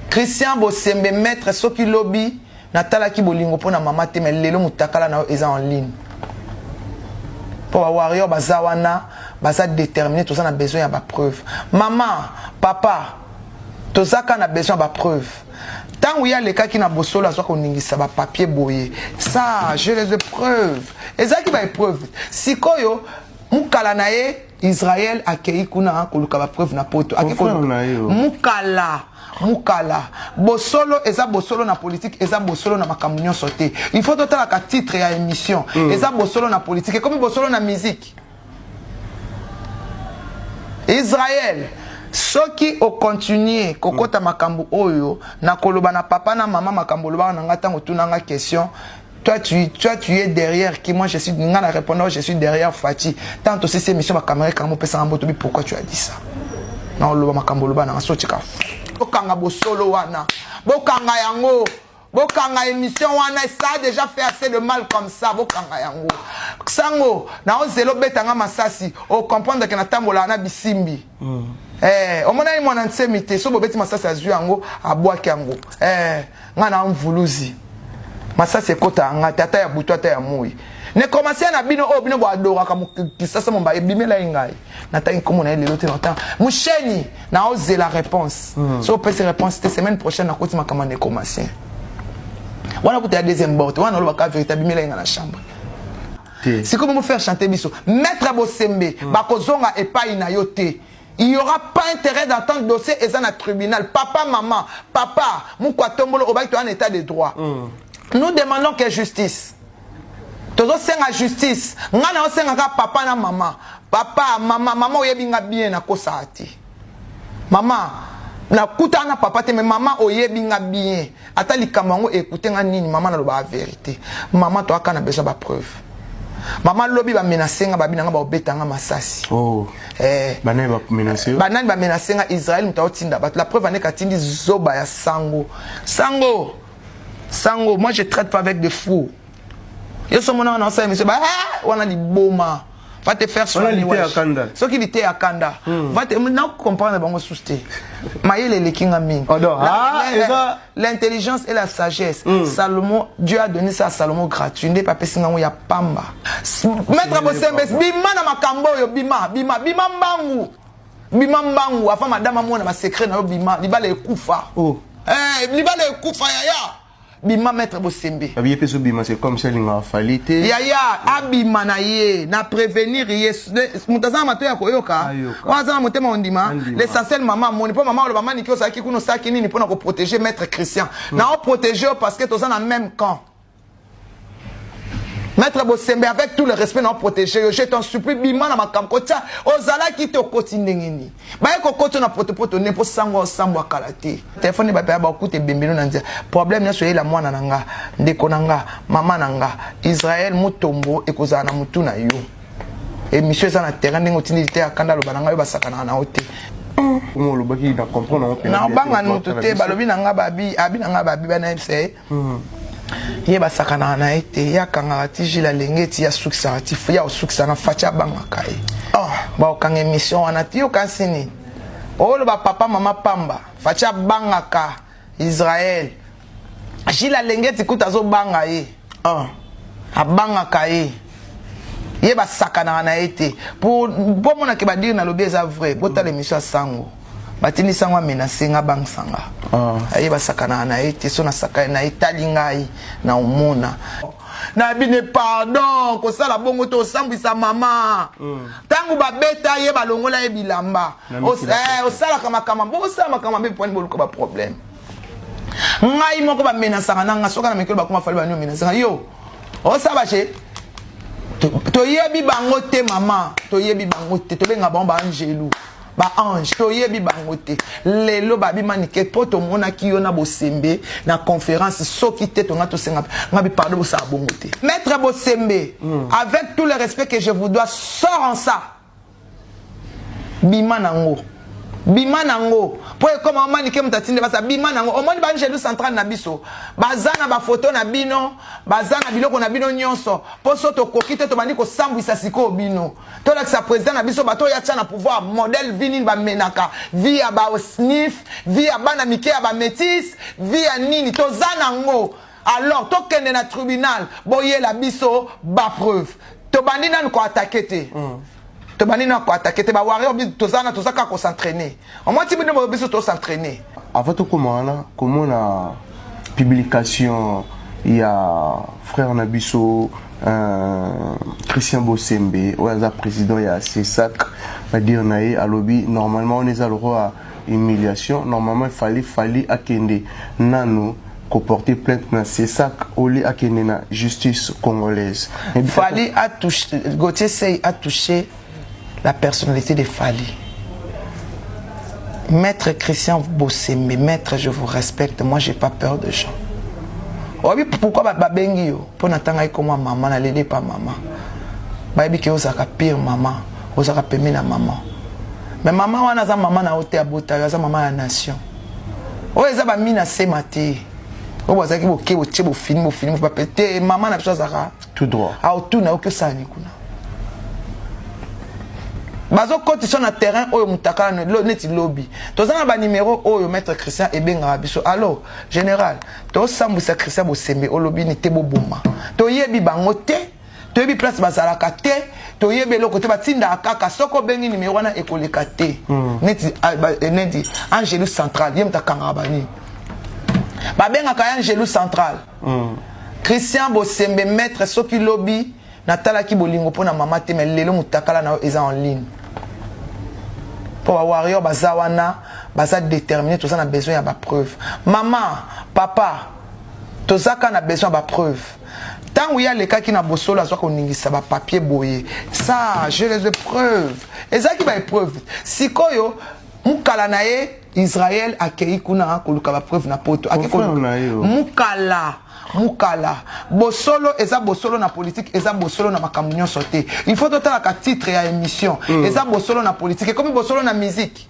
Christian Bosembe maître soki lobby natala ki bolingo pona mama te mais lelo mutakala na eza en ligne. Pour warrior bazawana baza déterminé tout ça a besoin ya ba preuve. Maman, papa, tout ça a besoin ba preuve. Tant où il y a les cas qui na bosolo azo ko ningisa ba papier boyé. Ça, je les ai preuves. Et ça qui va preuve. Sikoyo mukala nae Israël akei kuna koluka ba preuve na poto. Mukala bosolo eza bosolo na politique eza bosolo na makambo nyonso te. Il faut total ka titre ya émission eza bosolo na politique comme bosolo na musique. Israël soki o continuer kokota makambo oyo na koloba na papa na maman makambo loba na ngata ngotunanga question. Toi tu es derrière qui moi je suis ngana répondeur je suis derrière Fati. Tant aussi ces émissions ma caméra quand pesa ngambo pourquoi tu as dit ça? Non loba makambo loba na sotika. Bokanga bosolo wana bokanga yango bokanga émission wana ça a déjà fait assez de mal comme ça bokanga yango sango na ozelo betanga masasi o comprendre que na tambola na bisimbi au mona ni mwana nsemite so bobeti masasi azu yango abwaki yango ngana mvuluzi masasi ekota nga tata ya butu ata ya moi ne commencer na bino o bino bo adora ka kisasa momba ebimela ingai na tangi komo na lelo te longtemps musheni na oser la réponse so peut se réponse cette semaine prochaine na koti makama ne commencer wana kuta ya deuxième botte wana lo ka vérité bimela inga na chambre c'est comme me faire chanter biso maître Bosembe bakozonga epai na yo te. Il n'y aura pas intérêt d'entendre le dossier et dans le tribunal. Papa, maman, papa, moukouatombolo, au bail en état de droit. Nous demandons que justice. Tozo senga justice. Ngana senga papa na maman. Papa, maman oyebinga bien na kosati. Maman, na kuta na papa te mais maman oyebinga bien. Ata likamango écouter nga nini maman na loba vérité. Maman to aka na besoin ba preuve. Maman lobi ba menacer nga babina nga ba obetanga masasi. Oh. Banani ba menacer. Banani ba menacer nga Israël mutaotinda bat. La preuve ane katindi zoba ya sango. Sango, moi je traite pas avec des fous. Yo so mona na sa émission ba wana liboma. Va te faire soigner. Ce qui était à Kanda. Va te non comprendre bango souste. Maïle le kinga min. L'intelligence et la sagesse. Salomon, Dieu a donné ça à Salomon gratuit. N'est pas pessinga ya pamba. Maître Bosembe bima na makambo yo bima mbangu. Bima mbangu afa madame amona ma secret na yo bima libala ekufa. Oh. Libala ekufa ya. Bima maître Bosembe. Abiye peso bima c'est comme ça linga falite. Ya abima na ye na prévenir ye mutaza mato ya koyoka. Waza motema ondima l'essentiel maman moni po maman le maman ni ko saki kuno saki nini pour na ko protéger maître Christian. Na o protéger parce que tous en même camp. Maître Bosembe avec tout le respect na protéger je t'en supplie bima na makamkotia ozala ki to kotindengeni. Ba ko koto na potopoto ne po sango sambo kalate. Téléphone ba ba okute bembelo na ndia. Problème na soyela mwana nanga ndeko nanga mama nanga Israël mutombo ekozana na mutu na yo. Et monsieur ça na terrain ndingo tindité akanda lo bananga yo basakana na hote. Comment le baki na comprendre na banga mutu te balobi nanga babi abi nanga babi bana FC. Ye basakana na ete ya kanga tiji la lengeti ya suksa tifu ya suksa na facha banga kai. Ba okanga émission wana ti okansini. Olo ba papa mama pamba facha banga ka Israël. Jila lengeti kutazo banga ye. Abanga ka ye. Ye basakana na ete pour mona ke ba dire na lobi eza vrai bota l'émission sango. Batini sangwa menacer nga bang sanga. Aye basakana na ete so na sakana na etali ngai na omona. Na bine pardon ko sala bongo to sambisa mama. Tangu ba beta ye balongola e bilamba. O sala kama bongo sala kama be point boluka ba problème. Ngai moko ba menasanga nanga soka na mekelo ba kuma fali ba nyo menasanga yo. O saba che to yebi bango te mama, to yebi bango te to benga ba angelu. Ba ange to yebi bangote lelo babi manike poto mona ki yo na Bosembe na conférence soki te to ngato senga ngabi pardon bo sa bongote maître Bosembe avec tout le respect que je vous dois sors en ça bima nango bima nango po comme omani ke mutatinde basa bima nango omoni ba ngelu central na biso bazana ba photo na bino bazana biloko na bino nyonso po so to kokite to bandi ko sambwisa siko bino to la sa président na biso bato ya tchana pouvoir modèle vini ba menaka via ba sniff via bana mike ya ba métis via nini to zana ngo alors to kende na tribunal boye la biso ba preuve to bandi nan ko attaquer te to bani na ko attaquer te ba warrior bi to zana to saka ko s'entraîner au moins ti bino biso to s'entraîner avant tout comment la publication il y a frère Nabiso Christian Bosembe ou le président il y a CESAC va dire naé à lobby normalement on est à l'euro humiliation normalement il fallait akende nano ko porter plainte na CESAC au lieu akende na justice congolaise Fali a touché Gauthier Sey a touché la personnalité de Fali. Maître Christian Bosembe, maître, je vous respecte, moi j'ai pas peur de gens. Oui, pourquoi babengi yo? Pour n'attendre comme maman, na l'aider pas maman. Baby qui osaka pire maman, osaka pemé na maman. Mais maman wana za maman na hôtel abota, za maman la nation. Oh eza ba mina se maté. Oh baza ki boké bo tché bo fini ba pété maman na biso zaka tout droit. Ah tout na oke sani kuna. Bazo côté sur le terrain oyo mutaka neti lobby tozana ba numéro oyo maître Christian ebenga biso alors général to sambwisa Christian Bosembe o lobby ni te boboma to yebi bango te to yebi place bazalaka te to yebi loko te batinda kaka soko bengi numéro na ekoleka te neti Angelus Central yem takanga bani ba benga ka Angelus Central Christian Bosembe maître soki lobby natala ki bolingo pona mama te mais lelo mutakala na eza en ligne pour warrior bazawana baza déterminé tout ça na besoin ya ba preuve maman papa tout ça kana besoin ba preuve tant où il y a les cas qui na bosolo azwa ko ningisa ba papier boyer ça je les preuves ezaki ba preuve sikoyo mukala na ye Israël akei kuna koluka ba preuve na poto mukala bosolo eza bosolo na politique eza bosolo na makambo nyonso te il faut totala ka titre ya émission eza bosolo na politique comme bosolo na musique